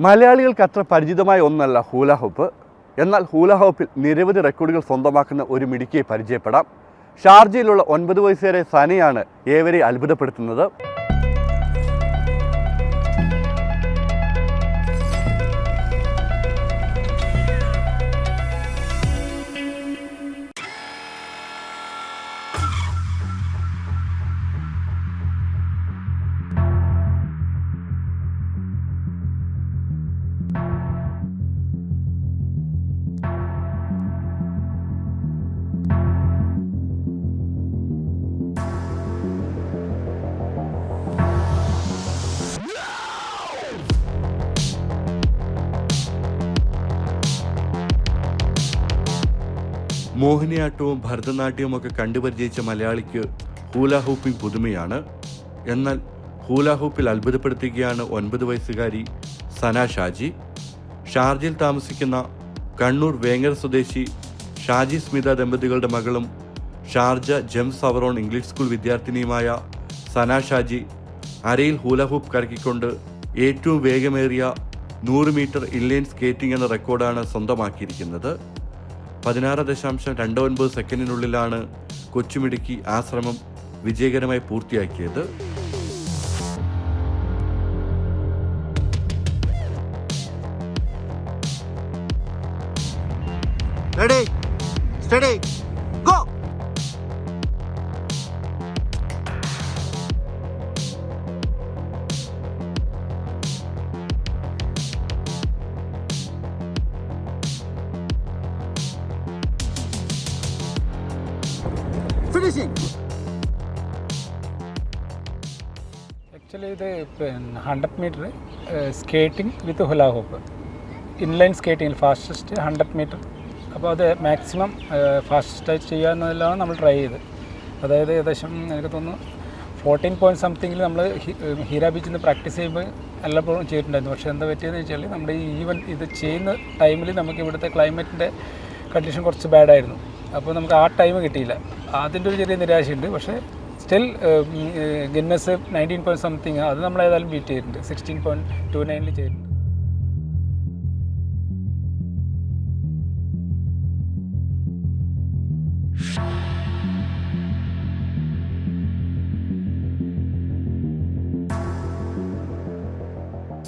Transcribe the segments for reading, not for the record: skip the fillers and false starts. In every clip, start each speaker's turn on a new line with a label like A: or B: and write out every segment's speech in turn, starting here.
A: മലയാളികൾക്ക് അത്ര പരിചിതമായ ഒന്നല്ല ഹൂല ഹൂപ്പ്. എന്നാൽ ഹൂല ഹൂപ്പിൽ നിരവധി റെക്കോർഡുകൾ സ്വന്തമാക്കുന്ന ഒരു മിടുക്കിയെ പരിചയപ്പെടാം. ഷാർജയിലുള്ള 9 വയസ്സുകാരെ സനയാണ് ഏവരെ അത്ഭുതപ്പെടുത്തുന്നത്. മോഹിനിയാട്ടവും ഭരതനാട്യവും ഒക്കെ കണ്ടുപരിചയിച്ച മലയാളിക്ക് ഹൂല ഹൂപ്പിംഗ് പുതുമയാണ്. എന്നാൽ ഹൂല ഹൂപ്പിൽ അത്ഭുതപ്പെടുത്തുകയാണ് 9 വയസ്സുകാരി സന ഷാജി. ഷാർജയിൽ താമസിക്കുന്ന കണ്ണൂർ വേങ്ങര സ്വദേശി ഷാജി സ്മിത ദമ്പതികളുടെ മകളും Sharjah Gems Our Own English school വിദ്യാർത്ഥിനിയുമായ സന ഷാജി അരയിൽ ഹൂല ഹൂപ്പ് കറക്കിക്കൊണ്ട് ഏറ്റവും വേഗമേറിയ 100 മീറ്റർ ഇൻലൈൻ സ്കേറ്റിംഗ് എന്ന റെക്കോർഡാണ് സ്വന്തമാക്കിയിരിക്കുന്നത്. 16.29 സെക്കൻഡിനുള്ളിലാണ് കൊച്ചുമിടുക്കി ആ ശ്രമം വിജയകരമായി പൂർത്തിയാക്കിയത്.
B: Ready, steady, go! Finishing.
C: Actually, the 100 meter skating with hula hoop. Inline skating fastest 100 meter. അപ്പോൾ അത് മാക്സിമം ഫാസ്റ്റായിട്ട് ചെയ്യുക എന്നതെല്ലാം നമ്മൾ ട്രൈ ചെയ്ത്. അതായത് ഏകദേശം എനിക്ക് തോന്നുന്നു 14 പോയിൻറ്റ് സംതിങ്ങിൽ നമ്മൾ ഹീര ബീച്ചിൽ നിന്ന് പ്രാക്ടീസ് ചെയ്യുമ്പോൾ എല്ലായ്പ്പോഴും ചെയ്തിട്ടുണ്ടായിരുന്നു. പക്ഷേ എന്താ പറ്റിയെന്ന് വെച്ചാൽ നമ്മുടെ ഈ ഇത് ചെയ്യുന്ന ടൈമിൽ നമുക്ക് ഇവിടുത്തെ ക്ലൈമറ്റിൻ്റെ കണ്ടീഷൻ കുറച്ച് ബാഡായിരുന്നു. അപ്പോൾ നമുക്ക് ആ ടൈം കിട്ടിയില്ല. അതിൻ്റെ ഒരു ചെറിയ നിരാശയുണ്ട്. പക്ഷേ സ്റ്റിൽ ഗിന്നസ് 19 പോയിൻറ്റ് സംതിങ് അത് നമ്മൾ ഏതായാലും ബീറ്റ് ചെയ്തിട്ടുണ്ട്. 16.29 ചെയ്തിട്ടുണ്ട്.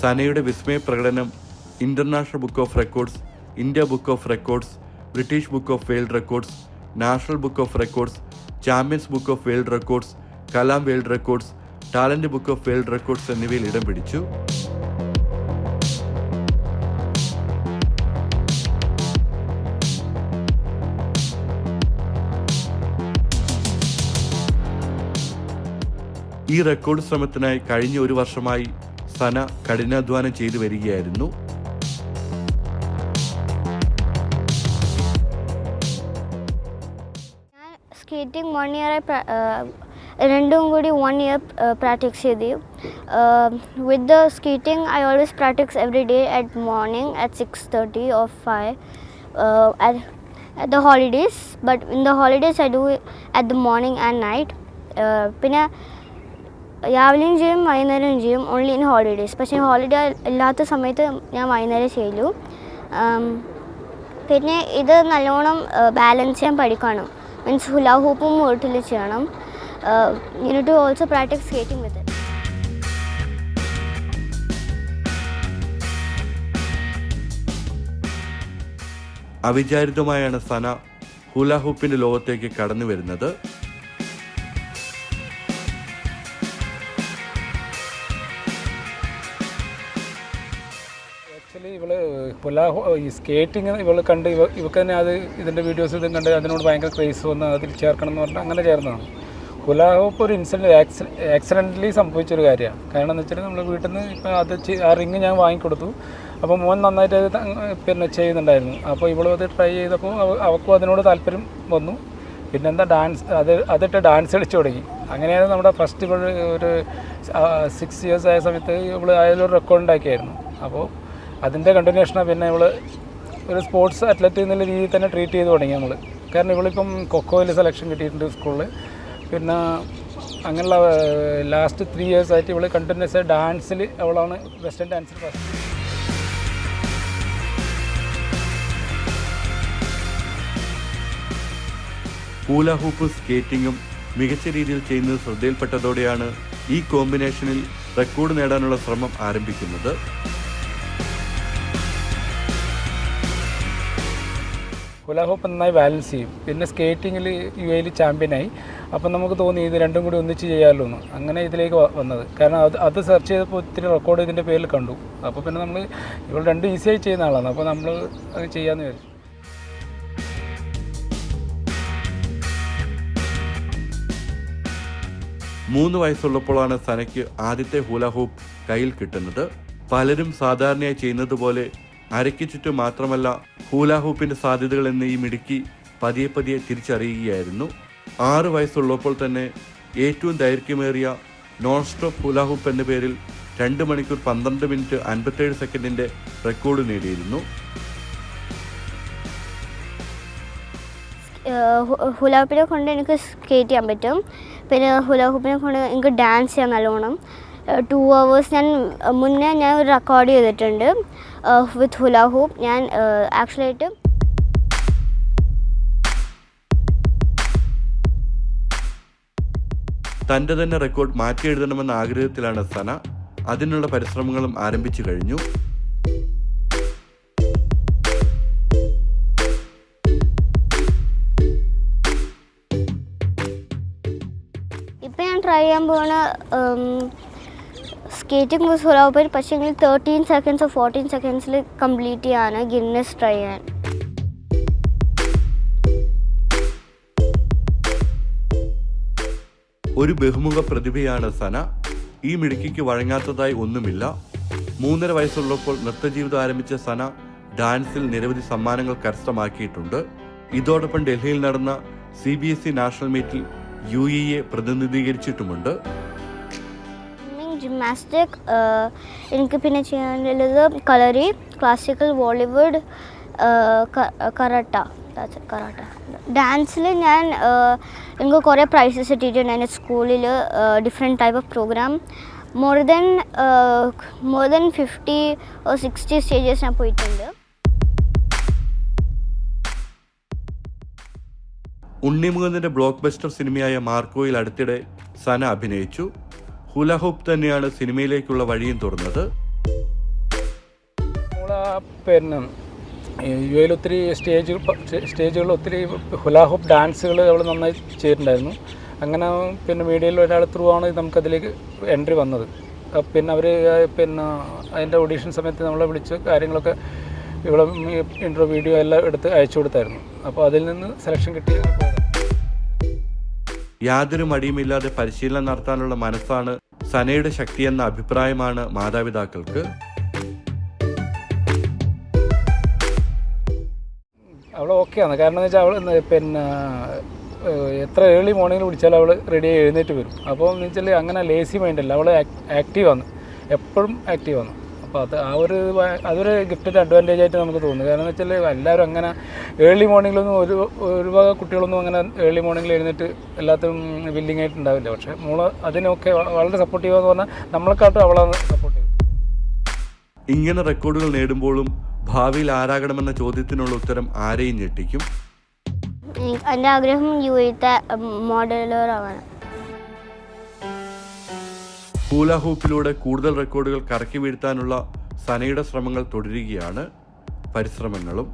A: സനയുടെ വിസ്മയ പ്രകടനം international book of records, India book of records, British book of world records, national book of records, champions book of world records, Kalam world records, talent book of world records എന്നിവയിൽ ഇടം പിടിച്ചു. ഈ റെക്കോർഡ് ശ്രമത്തിനായി കഴിഞ്ഞ ഒരു വർഷമായി സന കഠിനാധ്വാനം ചെയ്തു വരികയായിരുന്നു.
D: സ്കേറ്റിംഗ് 1 ഇയർ രണ്ടും കൂടി 1 ഇയർ പ്രാക്ടീസ് ചെയ്തു. With the skating I always practice every day at morning at 6:30 or 5 at the holidays, but in the holidays I do it at the morning and night. പിന്നെ രാവിലെയും ചെയ്യും വൈകുന്നേരവും ചെയ്യും, only in holidays. പക്ഷേ holiday ഇല്ലാത്ത സമയത്ത് ഞാൻ വൈകുന്നേരം ചെയ്യൂ. പിന്നെ ഇത് നല്ലോണം ബാലൻസ് ചെയ്യാൻ പഠിക്കണം. മീൻസ് ഹുല ഹൂപ്പും വീട്ടിൽ ചെയ്യണം. You need to also practise skating with it.
A: അവിചാരിതമായാണ് സന ഹുല ഹൂപ്പിന്റെ ലോകത്തേക്ക് കടന്നു വരുന്നത്.
C: ആക്ച്വലി ഈ സ്കേറ്റിങ് കണ്ട് ഇവൾക്ക് തന്നെ അത് ഇതിൻ്റെ വീഡിയോസ് ഇതും കണ്ട് അതിനോട് ഭയങ്കര ക്രേസ് വന്ന് അതിൽ ചേർക്കണം എന്ന് പറഞ്ഞാൽ അങ്ങനെ ചേർന്നതാണ്. ഹുല ഹൂപ്പ് ഒരു ആക്സിഡൻ്റലി സംഭവിച്ചൊരു കാര്യമാണ്. കാരണം എന്ന് വെച്ചാൽ നമ്മൾ വീട്ടിൽ നിന്ന് ഇപ്പം അത് ആ റിങ് ഞാൻ വാങ്ങിക്കൊടുത്തു. അപ്പോൾ മോൻ നന്നായിട്ട് അത് പിന്നെ ചെയ്യുന്നുണ്ടായിരുന്നു. അപ്പോൾ ഇവളും അത് ട്രൈ ചെയ്തപ്പോൾ അവൾക്കും അതിനോട് താല്പര്യം വന്നു. പിന്നെന്താ അതിട്ട് ഡാൻസ് കളിച്ചു തുടങ്ങി. അങ്ങനെയാണ് നമ്മുടെ ഫസ്റ്റ് ഒരു 6 ഇയേഴ്സ് ആയ സമയത്ത് ഇവൾ അതിലൊരു റെക്കോർഡ് ഉണ്ടാക്കിയായിരുന്നു. അപ്പോൾ അതിൻ്റെ കണ്ടിന്യൂഷനാണ് പിന്നെ ഇവൾ ഒരു സ്പോർട്സ് അത്ലറ്റ് എന്നുള്ള രീതിയിൽ തന്നെ ട്രീറ്റ് ചെയ്ത് തുടങ്ങി നമ്മൾ. കാരണം ഇവളിപ്പം കൊക്കോയിൽ സെലക്ഷൻ കിട്ടിയിട്ടുണ്ട് സ്കൂളിൽ. പിന്നെ അങ്ങനെയുള്ള ലാസ്റ്റ് 3 ഇയേഴ്സ് ആയിട്ട് ഇവൾ കണ്ടിന്യൂസ് ഡാൻസിൽ അവളാണ് വെസ്റ്റേൺ ഡാൻസിൽ ഫസ്റ്റ്.
A: ഹൂല ഹൂപ്പും സ്കേറ്റിങ്ങും മികച്ച രീതിയിൽ ചെയ്യുന്നത് ശ്രദ്ധയിൽപ്പെട്ടതോടെയാണ് ഈ കോമ്പിനേഷനിൽ റെക്കോർഡ് നേടാനുള്ള ശ്രമം ആരംഭിക്കുന്നത്.
C: ഹുല ഹൂപ്പ് നന്നായി ബാലൻസ് ചെയ്യും. പിന്നെ സ്കേറ്റിങ്ങിൽ UAE ചാമ്പ്യനായി. അപ്പം നമുക്ക് തോന്നി ഇത് രണ്ടും കൂടി ഒന്നിച്ച് ചെയ്യാമല്ലോ എന്ന്. അങ്ങനെ ഇതിലേക്ക് വന്നത്. കാരണം അത് സെർച്ച് ചെയ്തപ്പോൾ ഒത്തിരി റെക്കോർഡ് ഇതിൻ്റെ പേരിൽ കണ്ടു. അപ്പോൾ പിന്നെ നമ്മൾ ഇവൾ രണ്ടും ഈസിയായി ചെയ്യുന്ന ആളാണ്. അപ്പോൾ നമ്മൾ അത് ചെയ്യാമെന്ന് വിചാരിച്ചു.
A: മൂന്ന് വയസ്സുള്ളപ്പോഴാണ് സനയ്ക്ക് ആദ്യത്തെ ഹൂല ഹൂപ്പ് കയ്യിൽ കിട്ടുന്നത്. പലരും സാധാരണയായി ചെയ്യുന്നത് പോലെ അരയ്ക്ക് ചുറ്റും മാത്രമല്ല ഹൂല ഹൂപ്പിൻ്റെ സാധ്യതകൾ എന്ന് ഈ മിടുക്കി പതിയെ പതിയെ തിരിച്ചറിയുകയായിരുന്നു. 6 വയസ്സുള്ളപ്പോൾ തന്നെ ഏറ്റവും ദൈർഘ്യമേറിയ നോൺ സ്റ്റോപ്പ് ഹൂല ഹൂപ്പ് എന്ന പേരിൽ 2 മണിക്കൂർ 12 മിനിറ്റ് 57 സെക്കൻഡിൻ്റെ റെക്കോർഡ് നേടിയിരുന്നു.
D: ഹുല ഹൂപ്പിനെ കൊണ്ട് എനിക്ക് സ്കേറ്റ് ചെയ്യാൻ പറ്റും. പിന്നെ ഹുല ഹൂപ്പിനെ കൊണ്ട് എനിക്ക് ഡാൻസ് ചെയ്യാൻ നല്ലോണം. 2 hours മുന്നേ ഞാൻ ഒരു റെക്കോർഡ് ചെയ്തിട്ടുണ്ട് വിത്ത് ഹുല ഹൂപ്പ്. ഞാൻ ആക്ച്വലായിട്ട്
A: തൻ്റെ തന്നെ റെക്കോർഡ് മാറ്റി എഴുതണമെന്ന ആഗ്രഹത്തിലാണ് സന. അതിനുള്ള പരിശ്രമങ്ങളും ആരംഭിച്ചു കഴിഞ്ഞു.
D: ഇപ്പം ഞാൻ ട്രൈ ചെയ്യാൻ പോകുന്ന സ്കേറ്റിംഗ് വിത്ത് ഹുല ഹൂപ്പ്. പക്ഷേ 13 seconds 14 seconds കംപ്ലീറ്റ് ചെയ്യാണ് ഗിന്നസ് ട്രൈ ചെയ്യാൻ.
A: ഒരു ബഹുമുഖ പ്രതിഭയാണ് സന. ഈ മിടുക്കിക്ക് വഴങ്ങാത്തതായി ഒന്നുമില്ല. 3.5 വയസ്സുള്ളപ്പോൾ നൃത്തജീവിതം ആരംഭിച്ച സന ഡാൻസിൽ നിരവധി സമ്മാനങ്ങൾ കരസ്ഥമാക്കിയിട്ടുണ്ട്. ഇതോടൊപ്പം ഡൽഹിയിൽ നടന്ന CBSE നാഷണൽ മീറ്റിൽ UAE പ്രതിനിധീകരിച്ചിട്ടുമുണ്ട്.
D: ജിംനാസ്റ്റിക് എനിക്ക് പിന്നെ ചെയ്യാനുള്ളത് കളരി, ക്ലാസിക്കൽ, ബോളിവുഡ്, കരാട്ട. ഡാൻസിൽ ഞാൻ എനിക്ക് കുറേ പ്രൈസസ് കിട്ടിയിട്ടുണ്ട് എൻ്റെ സ്കൂളിൽ. Different type of program. More than 50 or 60 stages ഞാൻ പോയിട്ടുണ്ട്.
A: ഉണ്ണിമുകുന്ദൻ്റെ ബ്ലോക്ക് ബസ്റ്റർ സിനിമയായ മാർക്കോയിൽ അടുത്തിടെ സന അഭിനയിച്ചു. ഹുല ഹൂപ്പ് തന്നെയാണ് സിനിമയിലേക്കുള്ള വഴിയും തുറന്നത്.
C: പിന്നെ UAE ഒത്തിരി സ്റ്റേജുകളിൽ ഒത്തിരി ഹുല ഹൂപ്പ് ഡാൻസുകൾ അവൾ നന്നായി ചെയ്തിട്ടുണ്ടായിരുന്നു. അങ്ങനെ പിന്നെ മീഡിയയിൽ ഒരാൾ ത്രൂ ആണ് നമുക്കതിലേക്ക് എൻട്രി വന്നത്. പിന്നെ അവർ പിന്നെ അതിൻ്റെ ഓഡീഷൻ സമയത്ത് നമ്മളെ വിളിച്ച് കാര്യങ്ങളൊക്കെ ഇവിടെ ഇൻട്രോ വീഡിയോ എല്ലാം എടുത്ത് അയച്ചു കൊടുത്തായിരുന്നു. അപ്പോൾ അതിൽ നിന്ന് സെലക്ഷൻ കിട്ടി.
A: യാതൊരു മടിയുമില്ലാതെ പരിശീലനം നടത്താനുള്ള മനസ്സാണ് സനയുടെ ശക്തിയെന്ന അഭിപ്രായമാണ് മാതാപിതാക്കൾക്ക്.
C: അവൾ ഓക്കെയാണ്. കാരണം എന്ന് വെച്ചാൽ അവൾ പിന്നെ എത്ര ഏർലി മോർണിംഗിൽ വിളിച്ചാലും അവൾ റെഡിയായി എഴുന്നേറ്റ് വരും. അപ്പോൾ എന്ന് വെച്ചാൽ അങ്ങനെ ലേസി മൈൻഡല്ല, അവൾ ആക്റ്റീവാണ്, എപ്പോഴും ആക്റ്റീവാണ്. അപ്പോൾ അതൊരു ഗിഫ്റ്റഡ് അഡ്വാൻറ്റേജ് ആയിട്ട് നമുക്ക് തോന്നുന്നു. കാരണം എന്ന് വെച്ചാൽ എല്ലാവരും അങ്ങനെ ഏർലി മോർണിംഗിലൊന്നും ഒരു വക കുട്ടികളൊന്നും അങ്ങനെ ഏർലി മോർണിംഗിൽ എഴുന്നേറ്റ് എല്ലാത്തും വില്ലിങ് ആയിട്ടുണ്ടാവില്ല. പക്ഷേ മോള് അതിനൊക്കെ വളരെ സപ്പോർട്ടീവാന്ന് പറഞ്ഞാൽ നമ്മളെക്കാട്ടും അവളാണ് സപ്പോർട്ടീവ്.
A: ഇങ്ങനെ റെക്കോർഡുകൾ നേടുമ്പോഴും ഭാവിയിൽ ആരാകണമെന്ന ചോദ്യത്തിനുള്ള ഉത്തരം ആരെയും ഞെട്ടിക്കും.
D: എൻ്റെ ആഗ്രഹം UAE മോഡലർ ആവാനാണ്.
A: ഹൂല ഹൂപ്പിലൂടെ കൂടുതൽ റെക്കോർഡുകൾ കറക്കി വീഴ്ത്താനുള്ള സനയുടെ ശ്രമങ്ങൾ തുടരുകയാണ്. പരിശ്രമങ്ങളും